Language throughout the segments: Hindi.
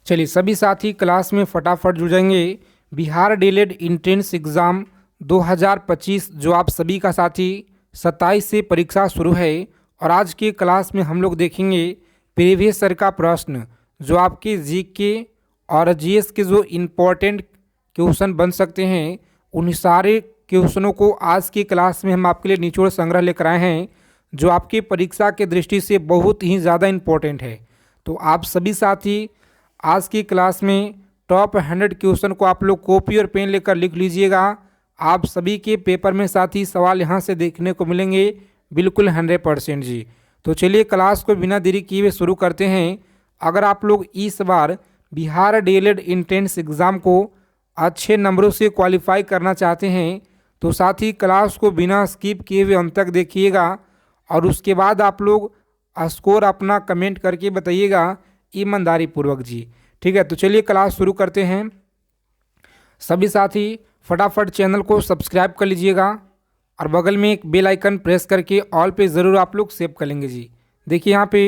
चलिए सभी साथी क्लास में फटाफट जुड़ जाएंगे। बिहार डीएलएड इंट्रेंस एग्ज़ाम 2025 जो आप सभी का साथी 27 से परीक्षा शुरू है और आज की क्लास में हम लोग देखेंगे प्रीवियस ईयर का प्रश्न जो आपके जीके और जीएस के जो इम्पोर्टेंट क्वेश्चन बन सकते हैं उन सारे क्वेश्चनों को आज की क्लास में हम आपके लिए निचोड़ संग्रह लेकर आए हैं जो आपकी परीक्षा के दृष्टि से बहुत ही ज़्यादा इम्पोर्टेंट है। तो आप सभी साथी आज की क्लास में टॉप 100 क्वेश्चन को आप लोग कॉपी और पेन लेकर लिख लीजिएगा। आप सभी के पेपर में साथी सवाल यहाँ से देखने को मिलेंगे बिल्कुल 100% जी। तो चलिए क्लास को बिना देरी किए हुए शुरू करते हैं। अगर आप लोग इस बार बिहार डीएलएड एंट्रेंस एग्ज़ाम को अच्छे नंबरों से क्वालिफाई करना चाहते हैं तो साथी क्लास को बिना स्किप किए हुए अंत तक देखिएगा और उसके बाद आप लोग स्कोर अपना कमेंट करके बताइएगा ईमानदारी पूर्वक जी। ठीक है, तो चलिए क्लास शुरू करते हैं। सभी साथी फटाफट चैनल को सब्सक्राइब कर लीजिएगा और बगल में एक बेल आइकन प्रेस करके ऑल पे ज़रूर आप लोग सेव कर लेंगे जी। देखिए यहाँ पे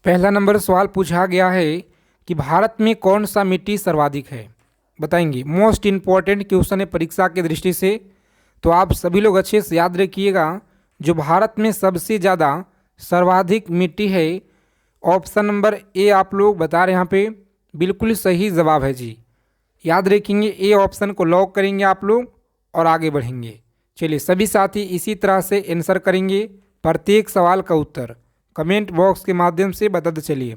पहला नंबर सवाल पूछा गया है कि भारत में कौन सा मिट्टी सर्वाधिक है, बताएंगे। मोस्ट इम्पॉर्टेंट क्वेश्चन है परीक्षा की दृष्टि से, तो आप सभी लोग अच्छे से याद रखिएगा। जो भारत में सबसे ज़्यादा सर्वाधिक मिट्टी है, ऑप्शन नंबर ए आप लोग बता रहे हैं, यहाँ पे बिल्कुल सही जवाब है जी। याद रखेंगे, ए ऑप्शन को लॉक करेंगे आप लोग और आगे बढ़ेंगे। चलिए सभी साथी इसी तरह से आंसर करेंगे। प्रत्येक सवाल का उत्तर कमेंट बॉक्स के माध्यम से बताते चलिए।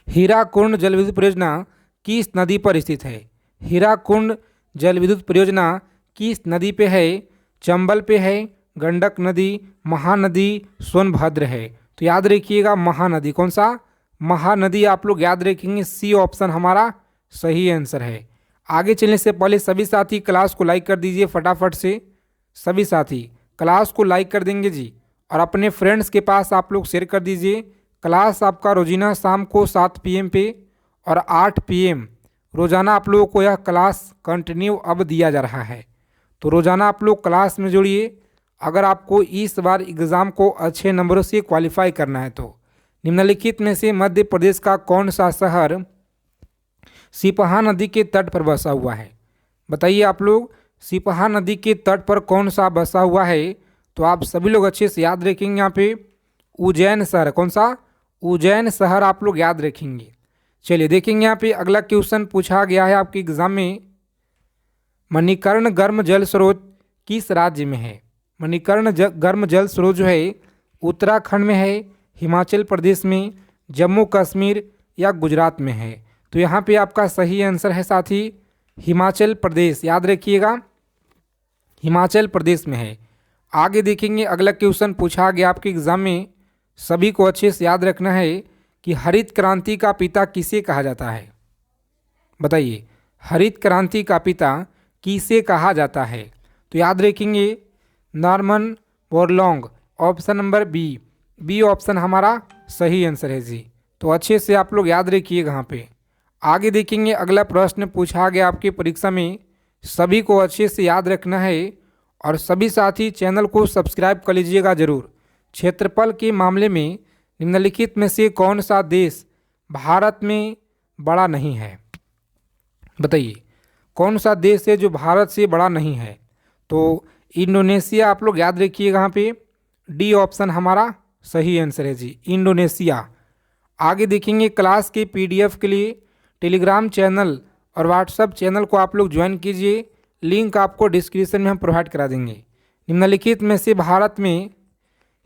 हीराकुंड जल विद्युत परियोजना किस नदी पर स्थित है? हीराकुंड जल विद्युत परियोजना किस नदी पे है? चंबल पे है, गंडक नदी, महानदी, सोनभद्र है। तो याद रखिएगा महानदी। कौन सा? महानदी आप लोग याद रखेंगे। सी ऑप्शन हमारा सही आंसर है। आगे चलने से पहले सभी साथी क्लास को लाइक कर दीजिए फटाफट से। सभी साथी क्लास को लाइक कर देंगे जी और अपने फ्रेंड्स के पास आप लोग शेयर कर दीजिए। क्लास आपका रोजाना शाम को 7 PM पे और 8 PM रोज़ाना आप लोगों को यह क्लास कंटिन्यू अब दिया जा रहा है। तो रोज़ाना आप लोग क्लास में जुड़िए। अगर आपको इस बार एग्ज़ाम को अच्छे नंबरों से क्वालिफाई करना है तो निम्नलिखित में से मध्य प्रदेश का कौन सा शहर सिपहा नदी के तट पर बसा हुआ है? बताइए आप लोग, सिपहा नदी के तट पर कौन सा बसा हुआ है? तो आप सभी लोग अच्छे से याद रखेंगे। यहाँ पे उज्जैन शहर। कौन सा? उज्जैन शहर आप लोग याद रखेंगे। चलिए देखेंगे यहाँ पे अगला क्वेश्चन पूछा गया है आपके एग्जाम में। मणिकर्ण गर्म जल स्रोत किस राज्य में है? मणिकर्ण गर्म जल स्रोत जो है उत्तराखंड में है, हिमाचल प्रदेश में, जम्मू कश्मीर या गुजरात में है? तो यहाँ पे आपका सही आंसर है साथी हिमाचल प्रदेश। याद रखिएगा हिमाचल प्रदेश में है। आगे देखेंगे अगला क्वेश्चन पूछा गया आपके एग्जाम में। सभी को अच्छे से याद रखना है कि हरित क्रांति का पिता किसे कहा जाता है? बताइए, हरित क्रांति का पिता किसे कहा जाता है? तो याद रखेंगे Norman Borlaug. Option number B option हमारा सही आंसर है जी। तो अच्छे से आप लोग याद रखिएगा यहाँ पे। आगे देखेंगे अगला प्रश्न पूछा गया आपकी परीक्षा में। सभी को अच्छे से याद रखना है और सभी साथी चैनल को सब्सक्राइब कर लीजिएगा जरूर। क्षेत्रफल के मामले में निम्नलिखित में से कौन सा देश भारत में बड़ा नहीं है? बताइए कौन सा देश है जो भारत से बड़ा नहीं है? तो इंडोनेशिया आप लोग याद रखिएगा। यहाँ पे डी ऑप्शन हमारा सही आंसर है जी, इंडोनेशिया। आगे देखेंगे क्लास के PDF के लिए टेलीग्राम चैनल और व्हाट्सएप चैनल को आप लोग ज्वाइन कीजिए। लिंक आपको डिस्क्रिप्शन में हम प्रोवाइड करा देंगे। निम्नलिखित में से भारत में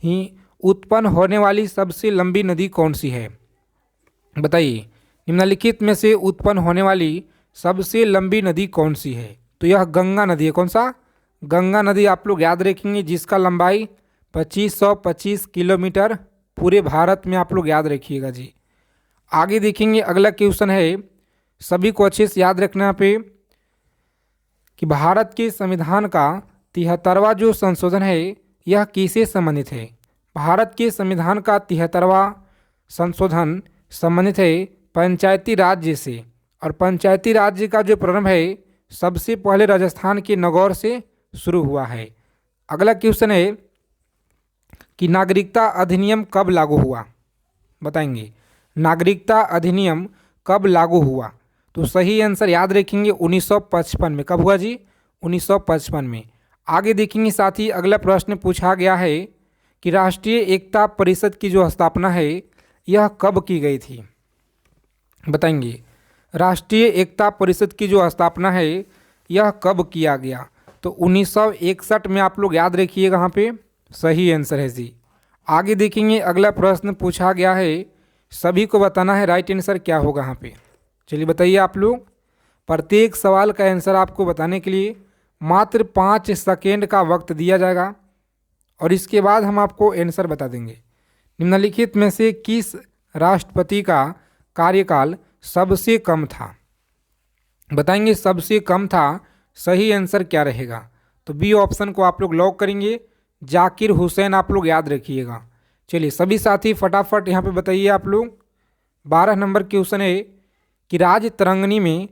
ही उत्पन्न होने वाली सबसे लंबी नदी कौन सी है? बताइए निम्नलिखित में से उत्पन्न होने वाली सबसे लंबी नदी कौन सी है? तो यह गंगा नदी है। कौन सा? गंगा नदी आप लोग याद रखेंगे जिसका लंबाई 2525 किलोमीटर पूरे भारत में आप लोग याद रखिएगा जी। आगे देखेंगे अगला क्वेश्चन है, सभी को अच्छे से याद रखना पे कि भारत के संविधान का 73वां जो संशोधन है यह किससे संबंधित है? भारत के संविधान का 73वां संशोधन संबंधित है पंचायती राज्य से। और पंचायती राज्य का जो प्रारंभ है सबसे पहले राजस्थान के नागौर से शुरू हुआ है। अगला क्वेश्चन है कि नागरिकता अधिनियम कब लागू हुआ? बताएंगे नागरिकता अधिनियम कब लागू हुआ? तो सही आंसर याद रखेंगे 1955 में। कब हुआ जी? 1955 में। आगे देखेंगे साथी, अगला प्रश्न पूछा गया है कि राष्ट्रीय एकता परिषद की जो स्थापना है यह कब की गई थी? बताएंगे। राष्ट्रीय एकता परिषद की जो स्थापना है यह कब किया गया? तो 1961 में। आप लोग याद रखिएगा, यहाँ पे सही आंसर है जी। आगे देखेंगे, अगला प्रश्न पूछा गया है, सभी को बताना है राइट आंसर क्या होगा यहाँ पे। चलिए बताइए आप लोग। प्रत्येक सवाल का आंसर आपको बताने के लिए मात्र 5 सेकेंड का वक्त दिया जाएगा और इसके बाद हम आपको आंसर बता देंगे। निम्नलिखित में से किस राष्ट्रपति का कार्यकाल सबसे कम था? बताएंगे सबसे कम था। सही आंसर क्या रहेगा? तो बी ऑप्शन को आप लोग लॉक करेंगे, जाकिर हुसैन। आप लोग याद रखिएगा। चलिए सभी साथी फटाफट यहाँ पे बताइए आप लोग। 12 नंबर क्वेश्चन है कि राजतरंगिणी में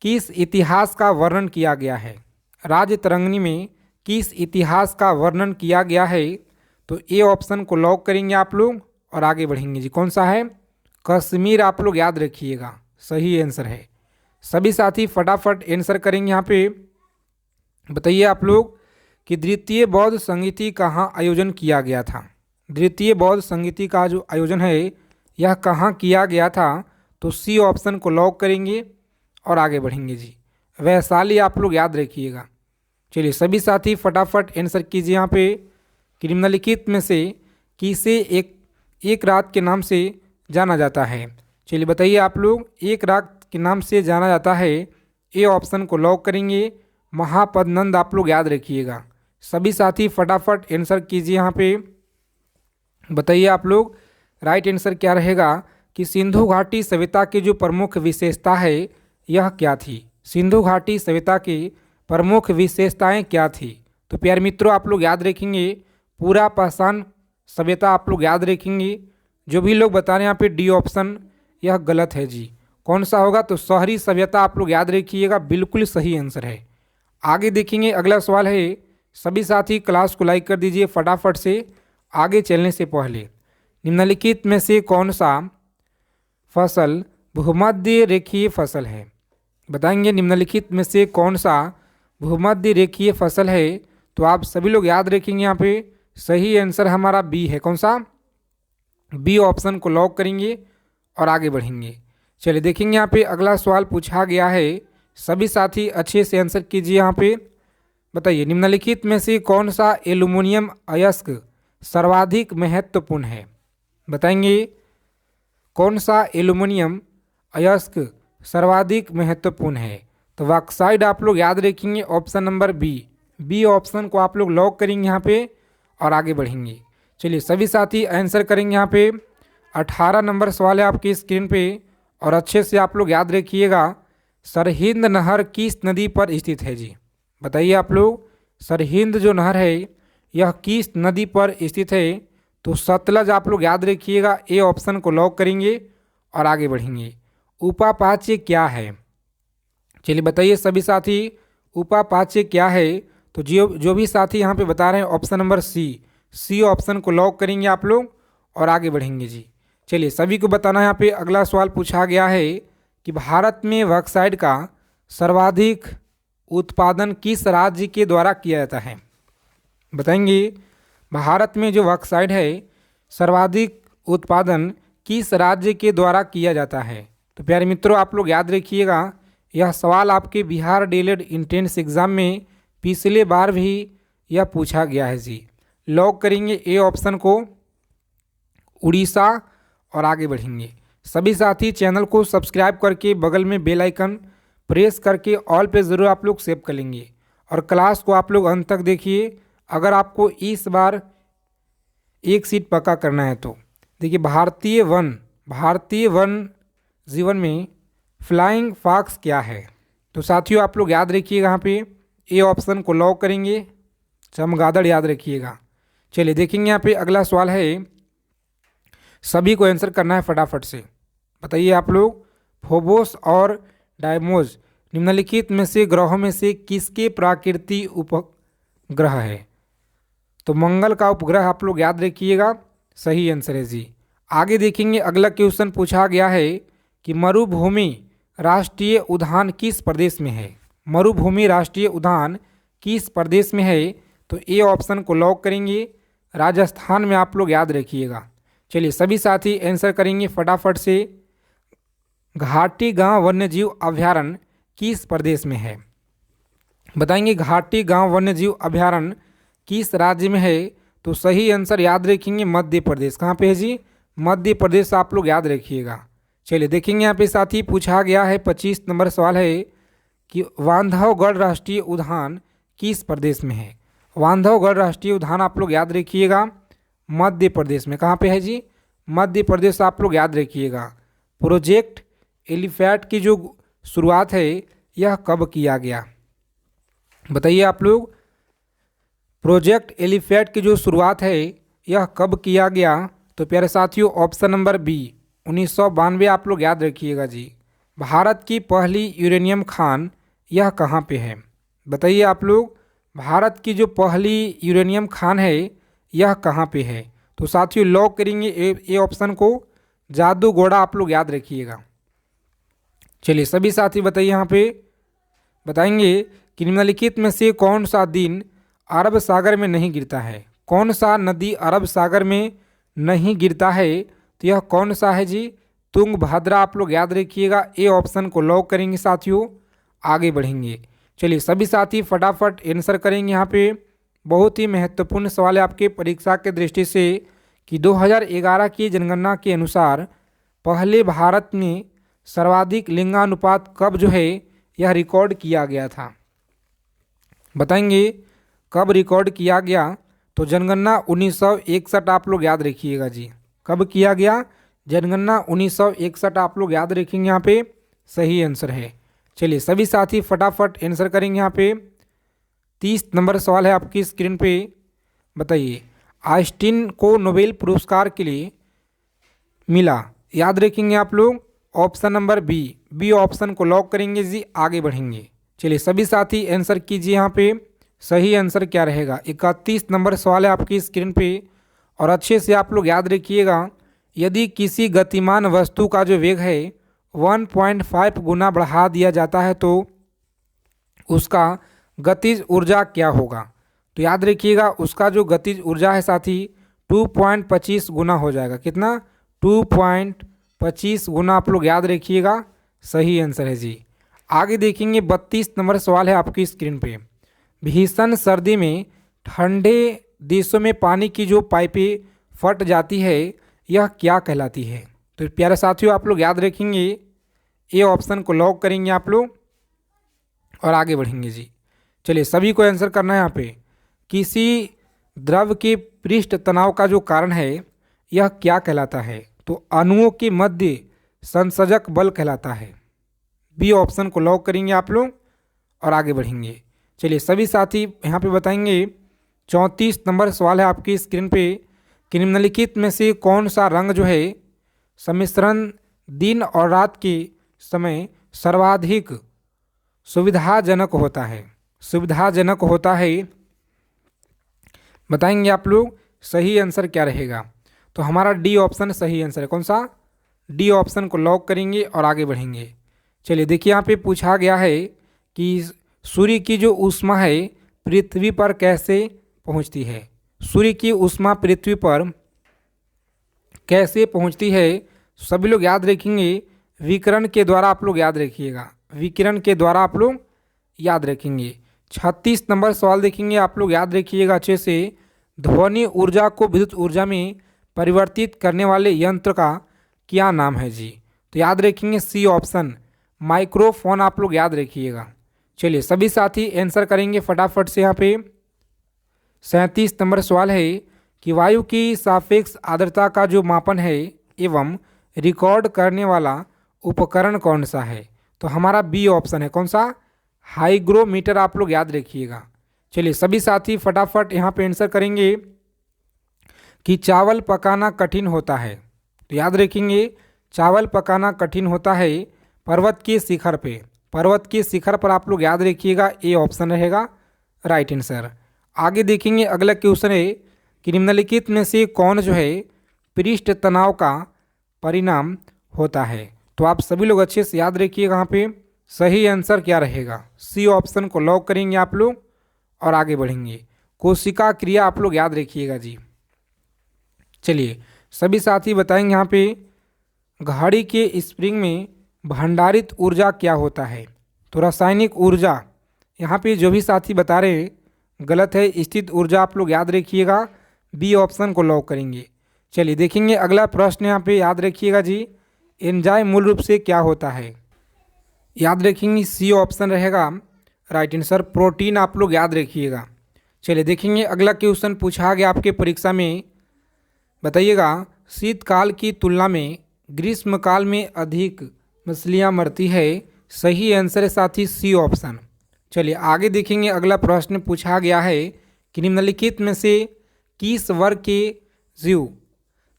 किस इतिहास का वर्णन किया गया है? राजतरंगिणी में किस इतिहास का वर्णन किया गया है? तो ए ऑप्शन को लॉक करेंगे आप लोग और आगे बढ़ेंगे जी। कौन सा है? कश्मीर। आप लोग याद रखिएगा, सही आंसर है। सभी साथी फटाफट आंसर करेंगे यहाँ पे। बताइए आप लोग कि द्वितीय बौद्ध संगीति कहाँ आयोजन किया गया था? द्वितीय बौद्ध संगीति का जो आयोजन है यह कहाँ किया गया था? तो सी ऑप्शन को लॉक करेंगे और आगे बढ़ेंगे जी। वैशाली। आप लोग याद रखिएगा। चलिए सभी साथी फटाफट आंसर कीजिए यहाँ पे कि निम्नलिखित में से किसे एक रात के नाम से जाना जाता है? चलिए बताइए आप लोग। एक रात के नाम से जाना जाता है, ए ऑप्शन को लॉक करेंगे, महापद्मनंद। आप लोग याद रखिएगा। सभी साथी फटाफट आंसर कीजिए यहाँ पे। बताइए आप लोग राइट आंसर क्या रहेगा कि सिंधु घाटी सभ्यता की जो प्रमुख विशेषता है यह क्या थी? सिंधु घाटी सभ्यता की प्रमुख विशेषताएं क्या थी? तो प्यारे मित्रों आप लोग याद रखेंगे पूरा पाषाण सभ्यता। आप लोग याद रखेंगे। जो भी लोग बता रहे हैं यहाँ पे डी ऑप्शन यह गलत है जी। कौन सा होगा? तो शहरी सभ्यता। आप लोग याद रखिएगा, बिल्कुल सही आंसर है। आगे देखेंगे, अगला सवाल है। सभी साथी क्लास को लाइक कर दीजिए फटाफट से। आगे चलने से पहले निम्नलिखित में से कौन सा फसल भूमध्य रेखीय फसल है? बताएंगे निम्नलिखित में से कौन सा भूमध्य रेखीय फसल है? तो आप सभी लोग याद रखेंगे यहाँ पे सही आंसर हमारा बी है। कौन सा? बी ऑप्शन को लॉक करेंगे और आगे बढ़ेंगे। चलिए देखेंगे यहाँ पे अगला सवाल पूछा गया है। सभी साथी अच्छे से आंसर कीजिए यहाँ पे। बताइए निम्नलिखित में से कौन सा एल्युमिनियम अयस्क सर्वाधिक महत्वपूर्ण है? बताएंगे कौन सा एल्युमिनियम अयस्क सर्वाधिक महत्वपूर्ण है? तो बॉक्साइड। आप लोग याद रखेंगे ऑप्शन नंबर बी ऑप्शन को आप लोग लॉक करेंगे यहाँ पे और आगे बढ़ेंगे। चलिए सभी साथी आंसर करेंगे यहाँ पे। 18 नंबर सवाल है आपकी स्क्रीन पे और अच्छे से आप लोग याद रखिएगा। सरहिंद नहर किस नदी पर स्थित है जी? बताइए आप लोग। सरहिंद जो नहर है यह किस नदी पर स्थित है? तो सतलज। आप लोग याद रखिएगा, ए ऑप्शन को लॉक करेंगे और आगे बढ़ेंगे। उपापाच्य क्या है? चलिए बताइए सभी साथी उपापाच्य क्या है? तो जो भी साथी यहाँ पे बता रहे हैं ऑप्शन नंबर सी ऑप्शन को लॉक करेंगे आप लोग और आगे बढ़ेंगे जी। चलिए सभी को बताना है। यहाँ पे अगला सवाल पूछा गया है कि भारत में बॉक्साइट का सर्वाधिक उत्पादन किस राज्य के द्वारा किया जाता है? बताएंगे भारत में जो बॉक्साइट है सर्वाधिक उत्पादन किस राज्य के द्वारा किया जाता है? तो प्यारे मित्रों आप लोग याद रखिएगा, यह सवाल आपके बिहार डीएलएड एंट्रेंस एग्जाम में पिछले बार भी यह पूछा गया है जी। लॉक करेंगे ए ऑप्शन को, उड़ीसा और आगे बढ़ेंगे। सभी साथी चैनल को सब्सक्राइब करके बगल में बेल आइकन प्रेस करके ऑल पे ज़रूर आप लोग सेव कर लेंगे और क्लास को आप लोग अंत तक देखिए। अगर आपको इस बार एक सीट पक्का करना है तो देखिए भारतीय वन जीवन में फ्लाइंग फॉक्स क्या है? तो साथियों आप लोग याद रखिएगा, यहाँ पे ए ऑप्शन को लॉक करेंगे, चमगादड़ याद रखिएगा। चलिए देखेंगे यहाँ पे अगला सवाल है, सभी को आंसर करना है फटाफट से। बताइए आप लोग, फोबोस और डायमोस निम्नलिखित में से ग्रहों में से किसके प्राकृतिक उपग्रह है? तो मंगल का उपग्रह आप लोग याद रखिएगा, सही आंसर है जी। आगे देखेंगे अगला क्वेश्चन पूछा गया है कि मरुभूमि राष्ट्रीय उद्यान किस प्रदेश में है। मरुभूमि राष्ट्रीय उद्यान किस प्रदेश में है, तो ए ऑप्शन को लॉक करेंगे, राजस्थान में आप लोग याद रखिएगा। चलिए सभी साथी आंसर करेंगे फटाफट से। घाटी गांव वन्यजीव अभयारण्य किस प्रदेश में है, बताएंगे घाटी गांव वन्यजीव अभयारण्य किस राज्य में है, तो सही आंसर याद रखेंगे मध्य प्रदेश। कहाँ पे है जी, मध्य प्रदेश आप लोग याद रखिएगा। चलिए देखेंगे यहाँ पे साथी पूछा गया है 25 नंबर सवाल है कि बांधवगढ़ राष्ट्रीय उद्यान किस प्रदेश में है। बांधवगढ़ राष्ट्रीय उद्यान आप लोग याद रखिएगा मध्य प्रदेश में। कहाँ पे है जी, मध्य प्रदेश आप लोग याद रखिएगा। प्रोजेक्ट एलिफेंट की जो शुरुआत है यह कब किया गया, बताइए आप लोग। प्रोजेक्ट एलिफेंट की जो शुरुआत है यह कब किया गया, तो प्यारे साथियों ऑप्शन नंबर बी 1992 आप लोग याद रखिएगा जी। भारत की पहली यूरेनियम खान यह कहाँ पे है, बताइए आप लोग। भारत की जो पहली यूरेनियम खान है यह कहाँ पे है, तो साथियों लॉक करेंगे ए ऑप्शन को, जादूगोड़ा आप लोग याद रखिएगा। चलिए सभी साथी बताइए यहाँ पे, बताएंगे कि निम्नलिखित में से कौन सा दिन अरब सागर में नहीं गिरता है। कौन सा नदी अरब सागर में नहीं गिरता है, तो यह कौन सा है जी, तुंगभद्रा आप लोग याद रखिएगा। ए ऑप्शन को लॉक करेंगे साथियों, आगे बढ़ेंगे। चलिए सभी साथी फटाफट आंसर करेंगे यहाँ पे। बहुत ही महत्वपूर्ण सवाल है आपके परीक्षा के दृष्टि से कि 2011 की जनगणना के अनुसार पहले भारत में सर्वाधिक लिंगानुपात कब जो है यह रिकॉर्ड किया गया था, बताएंगे कब रिकॉर्ड किया गया, तो जनगणना 1961 आप लोग याद रखिएगा जी। कब किया गया, जनगणना 1961 आप लोग याद रखेंगे, यहाँ पे सही आंसर है। चलिए सभी साथी फटाफट आंसर करेंगे यहाँ पे। 30 नंबर सवाल है आपकी स्क्रीन पे, बताइए आइंस्टीन को नोबेल पुरस्कार के लिए मिला, याद रखेंगे आप लोग ऑप्शन नंबर बी ऑप्शन को लॉक करेंगे जी, आगे बढ़ेंगे। चलिए सभी साथी आंसर कीजिए यहाँ पे, सही आंसर क्या रहेगा। 31 नंबर सवाल है आपकी स्क्रीन पे, और अच्छे से आप लोग याद रखिएगा। यदि किसी गतिमान वस्तु का जो वेग है 1.5 गुना बढ़ा दिया जाता है तो उसका गतिज ऊर्जा क्या होगा, तो याद रखिएगा उसका जो गतिज ऊर्जा है साथी 2.25 गुना हो जाएगा। कितना, 2.25 गुना आप लोग याद रखिएगा, सही आंसर है जी। आगे देखेंगे 32 नंबर सवाल है आपकी स्क्रीन पे। भीषण सर्दी में ठंडे देशों में पानी की जो पाइपें फट जाती है यह क्या कहलाती है, तो प्यारे साथियों आप लोग याद रखेंगे, ए ऑप्शन को लॉक करेंगे आप लोग और आगे बढ़ेंगे जी। चलिए सभी को आंसर करना है यहाँ पे। किसी द्रव के पृष्ठ तनाव का जो कारण है यह क्या कहलाता है, तो अणुओं के मध्य संसर्जक बल कहलाता है। बी ऑप्शन को लॉक करेंगे आप लोग और आगे बढ़ेंगे। चलिए सभी साथी यहाँ पे बताएंगे 34 नंबर सवाल है आपकी स्क्रीन पे कि निम्नलिखित में से कौन सा रंग जो है सम्मिश्रण दिन और रात के समय सर्वाधिक सुविधाजनक होता है, सुविधाजनक होता है, बताएंगे आप लोग सही आंसर क्या रहेगा, तो हमारा डी ऑप्शन सही आंसर है। कौन सा, डी ऑप्शन को लॉक करेंगे और आगे बढ़ेंगे। चलिए देखिए यहाँ पे पूछा गया है कि सूर्य की जो ऊष्मा है पृथ्वी पर कैसे पहुँचती है। सूर्य की ऊष्मा पृथ्वी पर कैसे पहुँचती है, सभी लोग याद रखेंगे विकिरण के द्वारा आप लोग याद रखिएगा, विकिरण के द्वारा आप लोग याद रखेंगे। 36 नंबर सवाल देखेंगे आप लोग याद रखिएगा अच्छे से। ध्वनि ऊर्जा को विद्युत ऊर्जा में परिवर्तित करने वाले यंत्र का क्या नाम है जी, तो याद रखेंगे सी ऑप्शन माइक्रोफोन आप लोग याद रखिएगा। चलिए सभी साथी आंसर करेंगे फटाफट से यहाँ पे। 37 नंबर सवाल है कि वायु की सापेक्ष आर्द्रता का जो मापन है एवं रिकॉर्ड करने वाला उपकरण कौन सा है, तो हमारा बी ऑप्शन है। कौन सा, हाइग्रोमीटर आप लोग याद रखिएगा। चलिए सभी साथी फटाफट यहाँ पे आंसर करेंगे कि चावल पकाना कठिन होता है, तो याद रखेंगे चावल पकाना कठिन होता है पर्वत के शिखर पे, पर्वत के शिखर पर आप लोग याद रखिएगा, ए ऑप्शन रहेगा राइट आंसर। आगे देखेंगे अगला क्वेश्चन है कि निम्नलिखित में से कौन जो है पृष्ठ तनाव का परिणाम होता है। तो आप सभी लोग अच्छे से याद रखिएगा, यहाँ पे सही आंसर क्या रहेगा। सी ऑप्शन को लॉक करेंगे आप लोग और आगे बढ़ेंगे। कोशिका क्रिया आप लोग याद रखिएगा जी। चलिए सभी साथी बताएंगे यहाँ पे घड़ी के स्प्रिंग में भंडारित ऊर्जा क्या होता है। तो रासायनिक ऊर्जा, यहाँ पे जो भी साथी बता रहे हैं गलत है, स्थित ऊर्जा आप लोग याद रखिएगा। बी ऑप्शन को लॉक करेंगे। चलिए देखेंगे अगला प्रश्न, यहाँ पे याद रखिएगा जी, एंजाइम मूल रूप से क्या होता है। याद रखेंगे सी ऑप्शन रहेगा राइट आंसर, प्रोटीन आप लोग याद रखिएगा। चलिए देखेंगे अगला क्वेश्चन पूछा गया आपके परीक्षा में, बताइएगा शीतकाल की तुलना में ग्रीष्मकाल में अधिक मछलियाँ मरती है। सही आंसर है साथी सी ऑप्शन। चलिए आगे देखेंगे अगला प्रश्न पूछा गया है कि निम्नलिखित में से किस वर्ग के जीव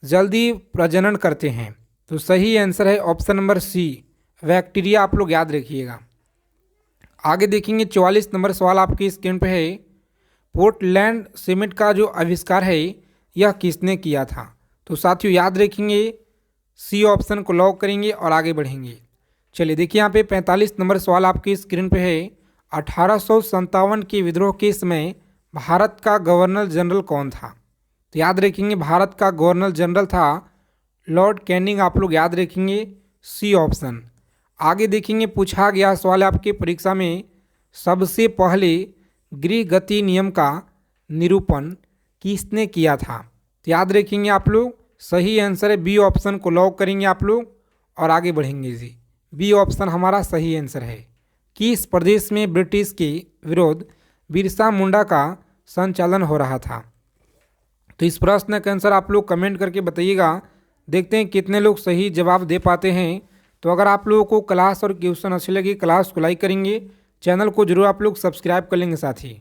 जल्दी प्रजनन करते हैं। तो सही आंसर है ऑप्शन नंबर सी, बैक्टीरिया आप लोग याद रखिएगा। आगे देखेंगे 44 नंबर सवाल आपकी स्क्रीन पे है, पोर्टलैंड सीमेंट का जो आविष्कार है यह किसने किया था। तो साथियों याद रखेंगे सी ऑप्शन को लॉक करेंगे और आगे बढ़ेंगे। चलिए देखिए यहाँ पे 45 नंबर सवाल आपकी स्क्रीन पे है, 1857 के विद्रोह के समय भारत का गवर्नर जनरल कौन था। तो याद रखेंगे भारत का गवर्नर जनरल था लॉर्ड कैनिंग, आप लोग याद रखेंगे सी ऑप्शन। आगे देखेंगे पूछा गया सवाल आपके परीक्षा में, सबसे पहले गृह गति नियम का निरूपण किसने किया था। तो याद रखेंगे आप लोग सही आंसर है बी ऑप्शन को लॉक करेंगे आप लोग और आगे बढ़ेंगे जी। बी ऑप्शन हमारा सही आंसर है। किस प्रदेश में ब्रिटिश के विरोध बिरसा मुंडा का संचालन हो रहा था। तो इस प्रश्न का आंसर आप लोग कमेंट करके बताइएगा, देखते हैं कितने लोग सही जवाब दे पाते हैं। तो अगर आप लोगों को क्लास और क्वेश्चन अच्छे लगे, क्लास को लाइक करेंगे, चैनल को जरूर आप लोग सब्सक्राइब कर लेंगे साथी।